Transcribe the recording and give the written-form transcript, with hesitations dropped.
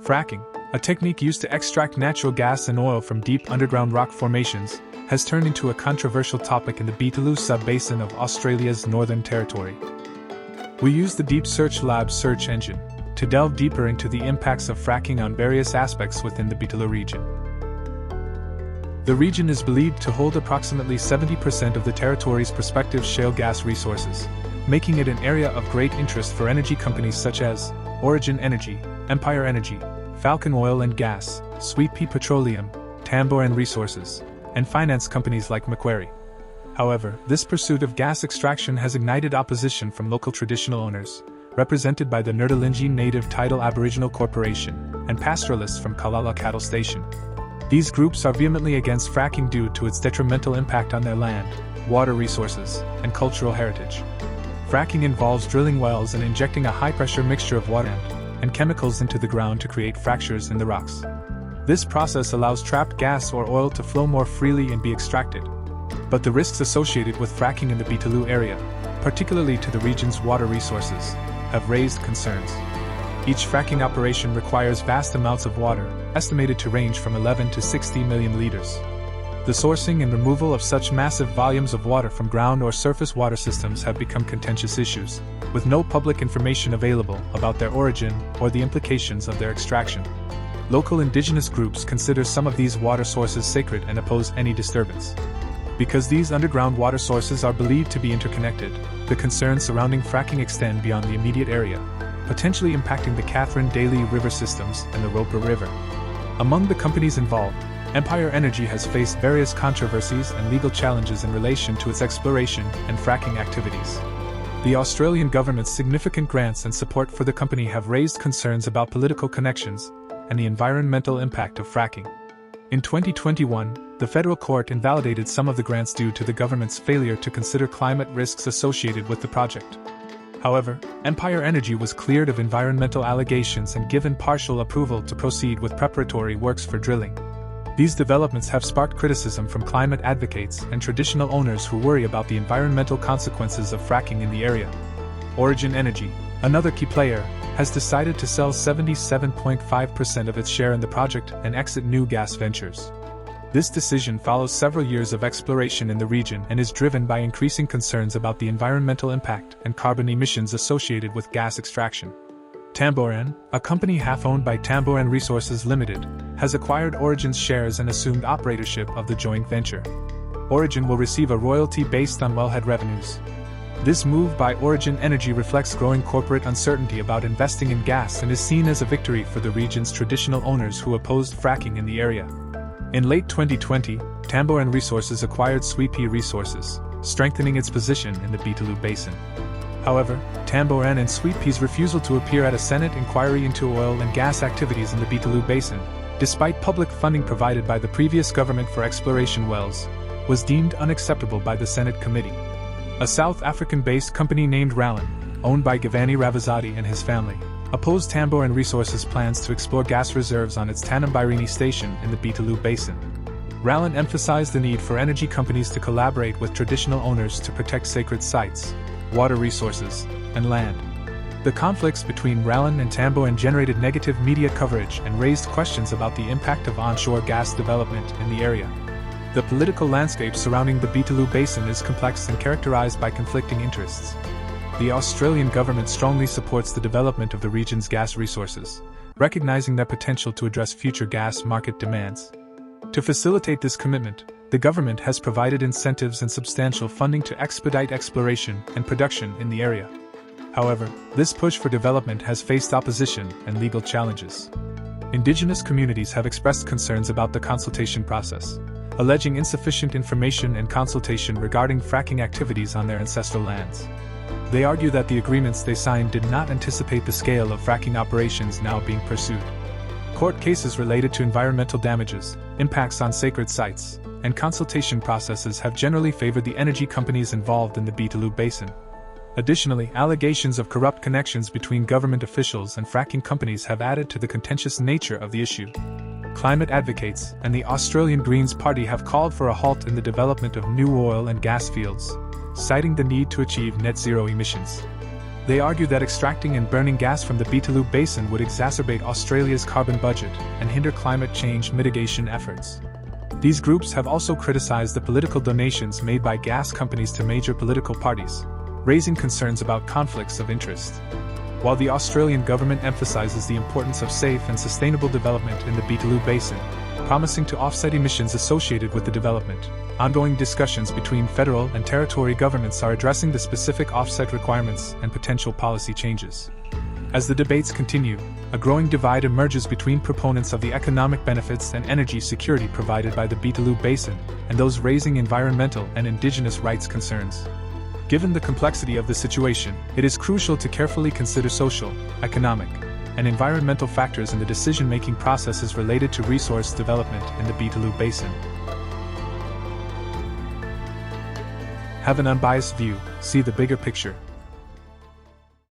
Fracking, a technique used to extract natural gas and oil from deep underground rock formations, has turned into a controversial topic in the Beetaloo sub-basin of Australia's Northern Territory. We use the Deep Search Lab search engine to delve deeper into the impacts of fracking on various aspects within the Beetaloo region. The region is believed to hold approximately 70% of the territory's prospective shale gas resources, making it an area of great interest for energy companies such as Origin Energy, Empire Energy, Falcon Oil and Gas, Sweet Pea Petroleum, Tamboran Resources, and finance companies like Macquarie. However, this pursuit of gas extraction has ignited opposition from local traditional owners, represented by the Nurtalingi Native Tidal Aboriginal Corporation, and pastoralists from Kalala Cattle Station. These groups are vehemently against fracking due to its detrimental impact on their land, water resources, and cultural heritage. Fracking involves drilling wells and injecting a high-pressure mixture of water and chemicals into the ground to create fractures in the rocks. This process allows trapped gas or oil to flow more freely and be extracted. But the risks associated with fracking in the Beetaloo area, particularly to the region's water resources, have raised concerns. Each fracking operation requires vast amounts of water, estimated to range from 11 to 60 million liters. The sourcing and removal of such massive volumes of water from ground or surface water systems have become contentious issues, with no public information available about their origin or the implications of their extraction. Local indigenous groups consider some of these water sources sacred and oppose any disturbance. Because these underground water sources are believed to be interconnected, the concerns surrounding fracking extend beyond the immediate area, potentially impacting the Catherine Daly River systems and the Roper River. Among the companies involved, Empire Energy has faced various controversies and legal challenges in relation to its exploration and fracking activities. The Australian government's significant grants and support for the company have raised concerns about political connections and the environmental impact of fracking. In 2021, the federal court invalidated some of the grants due to the government's failure to consider climate risks associated with the project. However, Empire Energy was cleared of environmental allegations and given partial approval to proceed with preparatory works for drilling. These developments have sparked criticism from climate advocates and traditional owners who worry about the environmental consequences of fracking in the area. Origin Energy, another key player, has decided to sell 77.5% of its share in the project and exit new gas ventures. This decision follows several years of exploration in the region and is driven by increasing concerns about the environmental impact and carbon emissions associated with gas extraction. Tamboran, a company half-owned by Tamboran Resources Limited, has acquired Origin's shares and assumed operatorship of the joint venture. Origin will receive a royalty based on wellhead revenues. This move by Origin Energy reflects growing corporate uncertainty about investing in gas and is seen as a victory for the region's traditional owners who opposed fracking in the area. In late 2020, Tamboran Resources acquired Sweet Pea Resources, strengthening its position in the Beetaloo Basin. However, Tamboran and Sweet Pea's refusal to appear at a Senate inquiry into oil and gas activities in the Beetaloo Basin, despite public funding provided by the previous government for exploration wells, was deemed unacceptable by the Senate committee. A South African-based company named Rallan, owned by Gavani Ravazadi and his family, opposed Tamboran Resources' plans to explore gas reserves on its Tanambairini station in the Beetaloo Basin. Rallan emphasized the need for energy companies to collaborate with traditional owners to protect sacred sites, water resources, and land. The conflicts between Rallan and Tamboran generated negative media coverage and raised questions about the impact of onshore gas development in the area. The political landscape surrounding the Beetaloo Basin is complex and characterized by conflicting interests. The Australian government strongly supports the development of the region's gas resources, recognizing their potential to address future gas market demands. To facilitate this commitment, the government has provided incentives and substantial funding to expedite exploration and production in the area. However, this push for development has faced opposition and legal challenges. Indigenous communities have expressed concerns about the consultation process, alleging insufficient information and consultation regarding fracking activities on their ancestral lands. They argue that the agreements they signed did not anticipate the scale of fracking operations now being pursued. Court cases related to environmental damages, impacts on sacred sites, and consultation processes have generally favored the energy companies involved in the Beetaloo Basin. Additionally, allegations of corrupt connections between government officials and fracking companies have added to the contentious nature of the issue. Climate advocates and the Australian Greens Party have called for a halt in the development of new oil and gas fields, citing the need to achieve net zero emissions. They argue that extracting and burning gas from the Beetaloo Basin would exacerbate Australia's carbon budget and hinder climate change mitigation efforts. These groups have also criticized the political donations made by gas companies to major political parties, raising concerns about conflicts of interest. While the Australian government emphasizes the importance of safe and sustainable development in the Beetaloo Basin, promising to offset emissions associated with the development, ongoing discussions between federal and territory governments are addressing the specific offset requirements and potential policy changes. As the debates continue, a growing divide emerges between proponents of the economic benefits and energy security provided by the Beetaloo Basin and those raising environmental and indigenous rights concerns. Given the complexity of the situation, it is crucial to carefully consider social, economic, and environmental factors in the decision-making processes related to resource development in the Beetaloo Basin. Have an unbiased view, see the bigger picture.